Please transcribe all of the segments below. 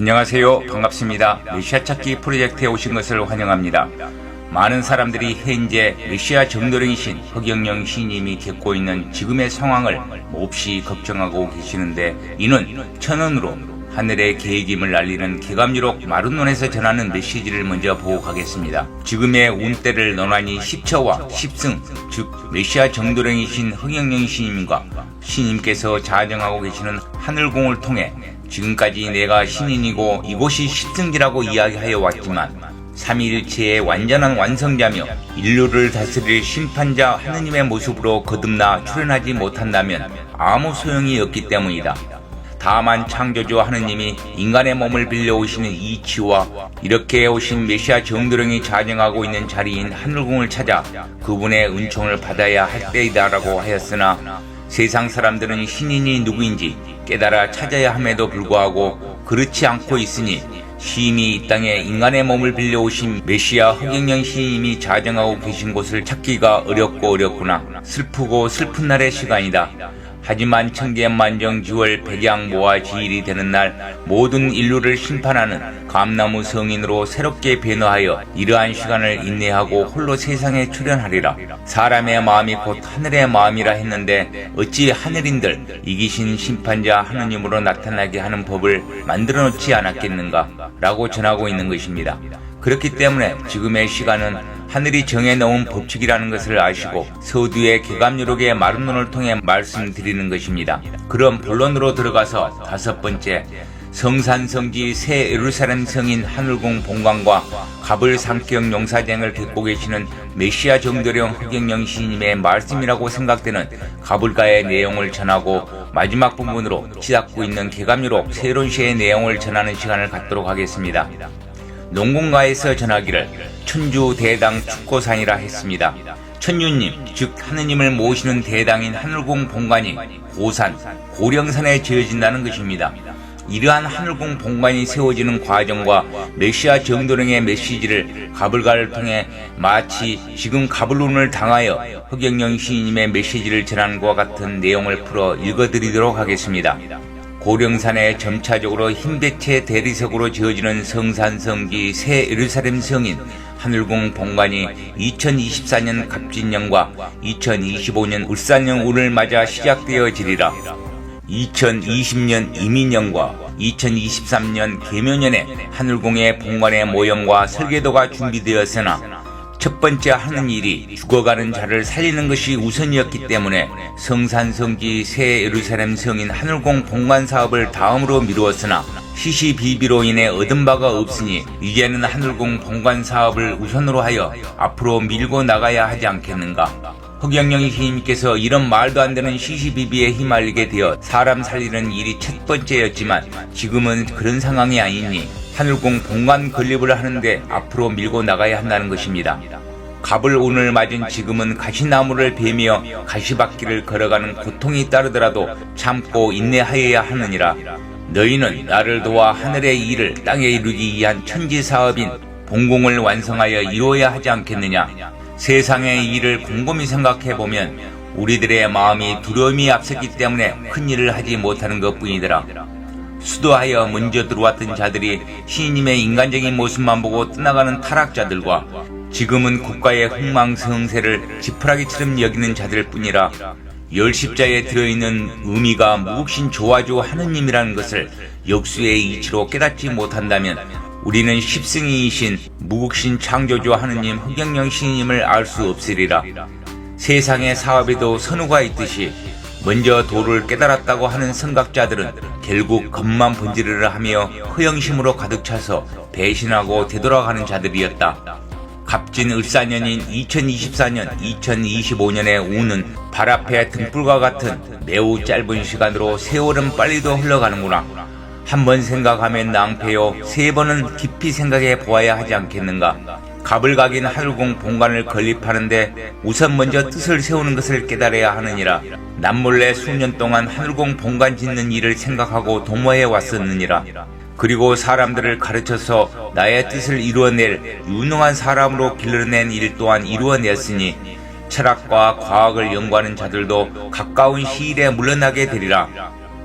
안녕하세요. 반갑습니다. 메시아 찾기 프로젝트에 오신 것을 환영합니다. 많은 사람들이 현재 메시아 정도령이신 허경영 시인님이 겪고 있는 지금의 상황을 몹시 걱정하고 계시는데, 이는 천언으로 하늘의 계획임을 알리는 개감유록 마룬논에서 전하는 메시지를 먼저 보고 가겠습니다. 지금의 운때를 너나니 십처와 십승, 즉 메시아 정도령이신 허경영 시인님과 시인님께서 자정하고 계시는 하늘공을 통해 지금까지 내가 신인이고 이곳이 십승지라고 이야기하여 왔지만 삼위일체의 완전한 완성자며 인류를 다스릴 심판자 하느님의 모습으로 거듭나 출현하지 못한다면 아무 소용이 없기 때문이다. 다만 창조주 하느님이 인간의 몸을 빌려오시는 이치와 이렇게 오신 메시아 정도령이 자정하고 있는 자리인 하늘궁을 찾아 그분의 은총을 받아야 할 때이다 라고 하였으나, 세상 사람들은 신인이 누구인지 깨달아 찾아야 함에도 불구하고 그렇지 않고 있으니 시인이 이 땅에 인간의 몸을 빌려오신 메시아 허경영 시인님이 자정하고 계신 곳을 찾기가 어렵구나. 슬프고 슬픈 날의 시간이다. 하지만 천개만정 10월 백양모아 지일이 되는 날 모든 인류를 심판하는 감나무 성인으로 새롭게 변화하여 이러한 시간을 인내하고 홀로 세상에 출현하리라. 사람의 마음이 곧 하늘의 마음이라 했는데 어찌 하늘인들 이기신 심판자 하느님으로 나타나게 하는 법을 만들어 놓지 않았겠는가 라고 전하고 있는 것입니다. 그렇기 때문에 지금의 시간은 하늘이 정해놓은 법칙이라는 것을 아시고 서두의 개감유록의 마룬논을 통해 말씀드리는 것입니다. 그럼 본론으로 들어가서 5번째, 성산성지 새 예루살렘 성인 하늘궁 본관과 갑을 상격 용사쟁을 겪고 계시는 메시아 정도령 허경영 시인님의 말씀이라고 생각되는 가불가의 내용을 전하고 마지막 부분으로 치닫고 있는 개감유록 세론시의 내용을 전하는 시간을 갖도록 하겠습니다. 농군가에서 전하기를 천주 대당 축고산이라 했습니다. 천주님, 즉 하느님을 모시는 대당인 하늘궁 본관이 고산, 고령산에 지어진다는 것입니다. 이러한 하늘궁 본관이 세워지는 과정과 메시아 정도령의 메시지를 가불가를 통해 마치 지금 가불론을 당하여 허경영 시인님의 메시지를 전하는 것과 같은 내용을 풀어 읽어드리도록 하겠습니다. 고령산에 점차적으로 흰배채 대리석으로 지어지는 성산성지 새 예루살렘 성인 하늘궁 본관이 2024년 갑진년과 2025년 울산년 운을 맞아 시작되어지리라. 2020년 이민년과 2023년 계묘년에 하늘궁의 본관의 모형과 설계도가 준비되었으나 첫 번째 하는 일이 죽어가는 자를 살리는 것이 우선이었기 때문에 성산성지 새 예루살렘 성인 하늘궁 본관 사업을 다음으로 미루었으나 시시비비로 인해 얻은 바가 없으니 이제는 하늘궁 본관 사업을 우선으로 하여 앞으로 밀고 나가야 하지 않겠는가. 허경영 시인님께서 이런 말도 안 되는 시시비비에 휘말리게 되어 사람 살리는 일이 첫 번째였지만 지금은 그런 상황이 아니니 하늘궁 본관 건립을 하는데 앞으로 밀고 나가야 한다는 것입니다. 갑을 운을 맞은 지금은 가시나무를 베며 가시밭길을 걸어가는 고통이 따르더라도 참고 인내하여야 하느니라. 너희는 나를 도와 하늘의 일을 땅에 이루기 위한 천지사업인 본궁을 완성하여 이루어야 하지 않겠느냐. 세상의 일을 곰곰이 생각해보면 우리들의 마음이 두려움이 앞섰기 때문에 큰 일을 하지 못하는 것뿐이더라. 수도하여 먼저 들어왔던 자들이 시인님의 인간적인 모습만 보고 떠나가는 타락자들과 지금은 국가의 흥망성쇠를 지푸라기처럼 여기는 자들뿐이라. 열십자에 들어있는 의미가 무국신 조화주 하느님이라는 것을 역수의 이치로 깨닫지 못한다면 우리는 십승이이신 무국신 창조주 하느님 허경영 시인님을 알 수 없으리라. 세상의 사업에도 선우가 있듯이 먼저 도를 깨달았다고 하는 선각자들은 결국 겉만 번지르르 하며 허영심으로 가득 차서 배신하고 되돌아가는 자들이었다. 갑진 을사년인 2024년, 2025년의 운은 발 앞에 등불과 같은 매우 짧은 시간으로 세월은 빨리도 흘러가는구나. 한 번 생각하면 낭패요, 3번은 깊이 생각해 보아야 하지 않겠는가. 갑을 각인 하늘궁 본관을 건립하는데 우선 먼저 뜻을 세우는 것을 깨달아야 하느니라. 남몰래 수년 동안 하늘궁 본관 짓는 일을 생각하고 도모해 왔었느니라. 그리고 사람들을 가르쳐서 나의 뜻을 이루어낼 유능한 사람으로 길러낸 일 또한 이루어냈으니 철학과 과학을 연구하는 자들도 가까운 시일에 물러나게 되리라.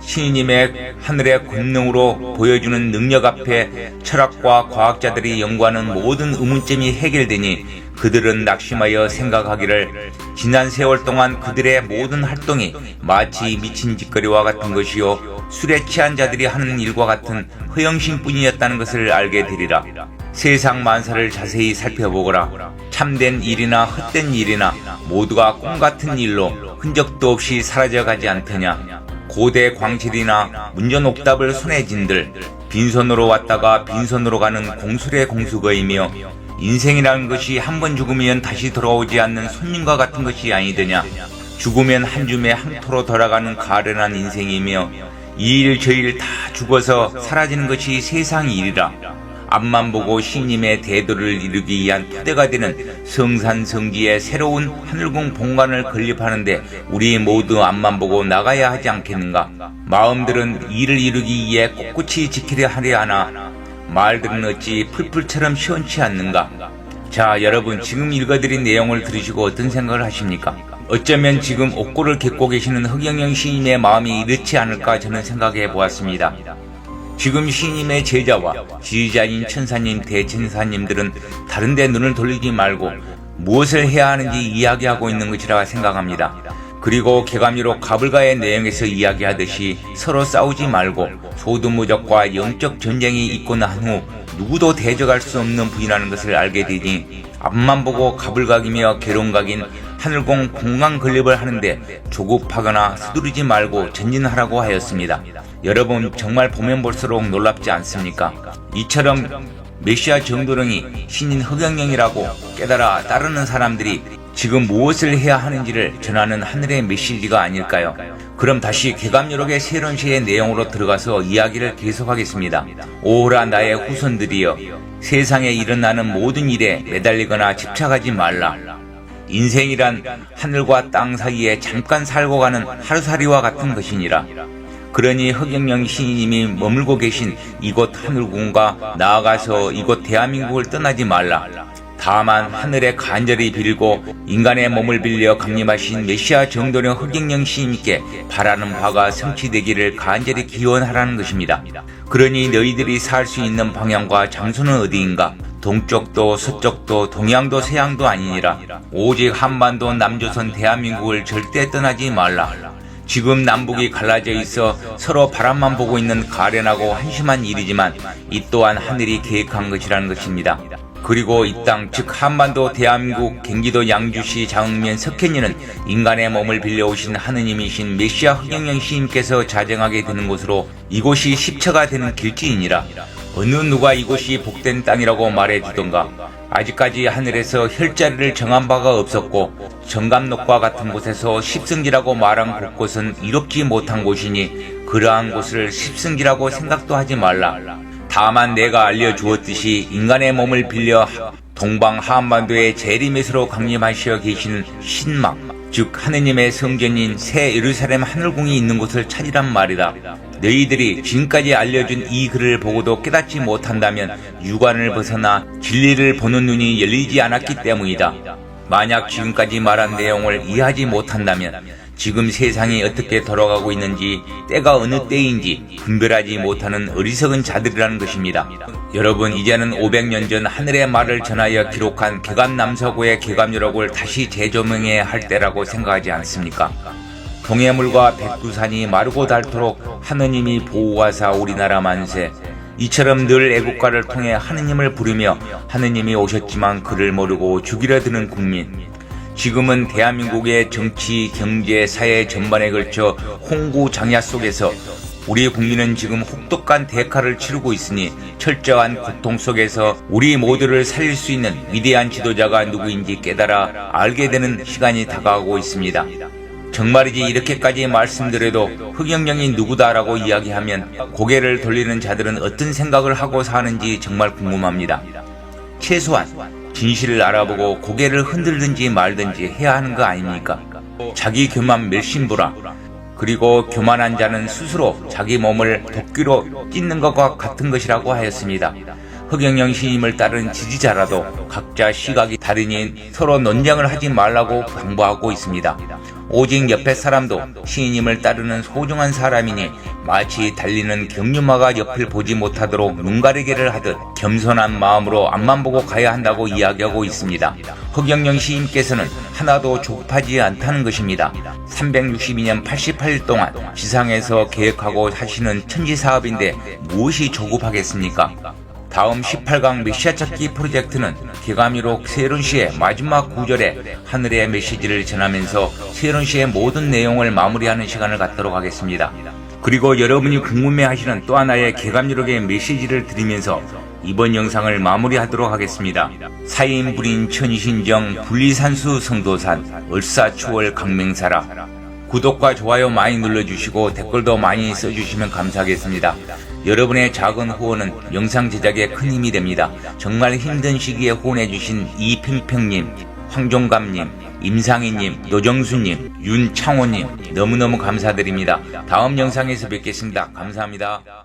신님의 하늘의 권능으로 보여주는 능력 앞에 철학과 과학자들이 연구하는 모든 의문점이 해결되니 그들은 낙심하여 생각하기를 지난 세월 동안 그들의 모든 활동이 마치 미친 짓거리와 같은 것이요 술에 취한 자들이 하는 일과 같은 허영심뿐이었다는 것을 알게 되리라. 세상 만사를 자세히 살펴보거라. 참된 일이나 헛된 일이나 모두가 꿈같은 일로 흔적도 없이 사라져가지 않더냐. 고대 광실이나 문전옥답을 손에 쥔들 빈손으로 왔다가 빈손으로 가는 공술의 공수거이며 인생이라는 것이 한 번 죽으면 다시 돌아오지 않는 손님과 같은 것이 아니더냐. 죽으면 한 줌에 항토로 돌아가는 가련한 인생이며 이 일 저 일 다 죽어서 사라지는 것이 세상 일이라. 앞만 보고 신님의 대도를 이루기 위한 토대가 되는 성산성지의 새로운 하늘궁 본관을 건립하는데 우리 모두 앞만 보고 나가야 하지 않겠는가. 마음들은 이를 이루기 위해 꿋꿋이 지키려 하려 하나 말들은 어찌 풀풀처럼 시원치 않는가. 자, 여러분 지금 읽어드린 내용을 들으시고 어떤 생각을 하십니까? 어쩌면 지금 옥고를 객고 계시는 흑영영 시인의 마음이 이렇지 않을까 저는 생각해 보았습니다. 지금 시인의 제자와 지휘자인 천사님, 대천사님들은 다른 데 눈을 돌리지 말고 무엇을 해야 하는지 이야기하고 있는 것이라 생각합니다. 그리고 개감유로 가불가의 내용에서 이야기하듯이 서로 싸우지 말고 소두무적과 영적 전쟁이 있고 난 후 누구도 대적할 수 없는 분이라는 것을 알게 되니 앞만 보고 가불각이며 계룡각인 하늘공 공강 건립을 하는데 조급하거나 서두르지 말고 전진하라고 하였습니다. 여러분 정말 보면 볼수록 놀랍지 않습니까? 이처럼 메시아 정도령이 신인 흑영영이라고 깨달아 따르는 사람들이 지금 무엇을 해야 하는지를 전하는 하늘의 메시지가 아닐까요? 그럼 다시 개감유록의 새로운 시의 내용으로 들어가서 이야기를 계속하겠습니다. 오호라 나의 후손들이여, 세상에 일어나는 모든 일에 매달리거나 집착하지 말라. 인생이란 하늘과 땅 사이에 잠깐 살고 가는 하루살이와 같은 것이니라. 그러니 흑영영 시인님이 머물고 계신 이곳 하늘궁과 나아가서 이곳 대한민국을 떠나지 말라. 다만 하늘에 간절히 빌고 인간의 몸을 빌려 강림하신 메시아 정도령 흑영영 시인님께 바라는 바가 성취되기를 간절히 기원하라는 것입니다. 그러니 너희들이 살 수 있는 방향과 장소는 어디인가? 동쪽도 서쪽도 동양도 서양도 아니니라. 오직 한반도 남조선 대한민국을 절대 떠나지 말라. 지금 남북이 갈라져 있어 서로 바람만 보고 있는 가련하고 한심한 일이지만 이 또한 하늘이 계획한 것이라는 것입니다. 그리고 이 땅, 즉 한반도, 대한민국, 경기도 양주시 장흥면 석현리는 인간의 몸을 빌려오신 하느님이신 메시아 흑영영 시인께서 자정하게 되는 곳으로 이곳이 십처가 되는 길지이니라. 어느 누가 이곳이 복된 땅이라고 말해주던가. 아직까지 하늘에서 혈자리를 정한 바가 없었고 정감록과 같은 곳에서 십승지라고 말한 곳곳은 이롭지 못한 곳이니 그러한 곳을 십승지라고 생각도 하지 말라. 다만 내가 알려주었듯이 인간의 몸을 빌려 동방 한반도의 재림에서로 강림하시어 계시는 신막, 즉 하느님의 성전인 새 예루살렘 하늘궁이 있는 곳을 찾으란 말이다. 너희들이 지금까지 알려준 이 글을 보고도 깨닫지 못한다면 유관을 벗어나 진리를 보는 눈이 열리지 않았기 때문이다. 만약 지금까지 말한 내용을 이해하지 못한다면 지금 세상이 어떻게 돌아가고 있는지 때가 어느 때인지 분별하지 못하는 어리석은 자들이라는 것입니다. 여러분 이제는 500년 전 하늘의 말을 전하여 기록한 개감남서고의 개감유록을 다시 재조명해야 할 때라고 생각하지 않습니까? 동해물과 백두산이 마르고 닳도록 하느님이 보호하사 우리나라 만세. 이처럼 늘 애국가를 통해 하느님을 부르며 하느님이 오셨지만 그를 모르고 죽이려 드는 국민. 지금은 대한민국의 정치, 경제, 사회 전반에 걸쳐 홍구장야 속에서 우리 국민은 지금 혹독한 대가를 치르고 있으니 철저한 고통 속에서 우리 모두를 살릴 수 있는 위대한 지도자가 누구인지 깨달아 알게 되는 시간이 다가오고 있습니다. 정말이지 이렇게까지 말씀드려도 흑영영이 누구다라고 이야기하면 고개를 돌리는 자들은 어떤 생각을 하고 사는지 정말 궁금합니다. 최소한 진실을 알아보고 고개를 흔들든지 말든지 해야 하는 거 아닙니까? 자기 교만 멸심부라. 그리고 교만한 자는 스스로 자기 몸을 도끼로 찢는 것과 같은 것이라고 하였습니다. 흑영영 시인을 따른 지지자라도 각자 시각이 다르니 서로 논쟁을 하지 말라고 당부하고 있습니다. 오직 옆에 사람도 시인님을 따르는 소중한 사람이니 마치 달리는 경륜마가 옆을 보지 못하도록 눈가리개를 하듯 겸손한 마음으로 앞만 보고 가야 한다고 이야기하고 있습니다. 허경영 시인께서는 하나도 조급하지 않다는 것입니다. 362년 88일 동안 지상에서 계획하고 하시는 천지사업인데 무엇이 조급하겠습니까? 다음 18강 메시아 찾기 프로젝트는 개감이록 세론시의 마지막 구절에 하늘의 메시지를 전하면서 세론시의 모든 내용을 마무리하는 시간을 갖도록 하겠습니다. 그리고 여러분이 궁금해하시는 또 하나의 개감유록의 메시지를 드리면서 이번 영상을 마무리하도록 하겠습니다. 사인불인 천신정 분리산수 성도산 을사초월 강맹사라. 구독과 좋아요 많이 눌러주시고 댓글도 많이 써주시면 감사하겠습니다. 여러분의 작은 후원은 영상 제작에 큰 힘이 됩니다. 정말 힘든 시기에 후원해주신 이평평님, 황종감님, 임상희님, 노정수님, 윤창호님 너무너무 감사드립니다. 다음 영상에서 뵙겠습니다. 감사합니다.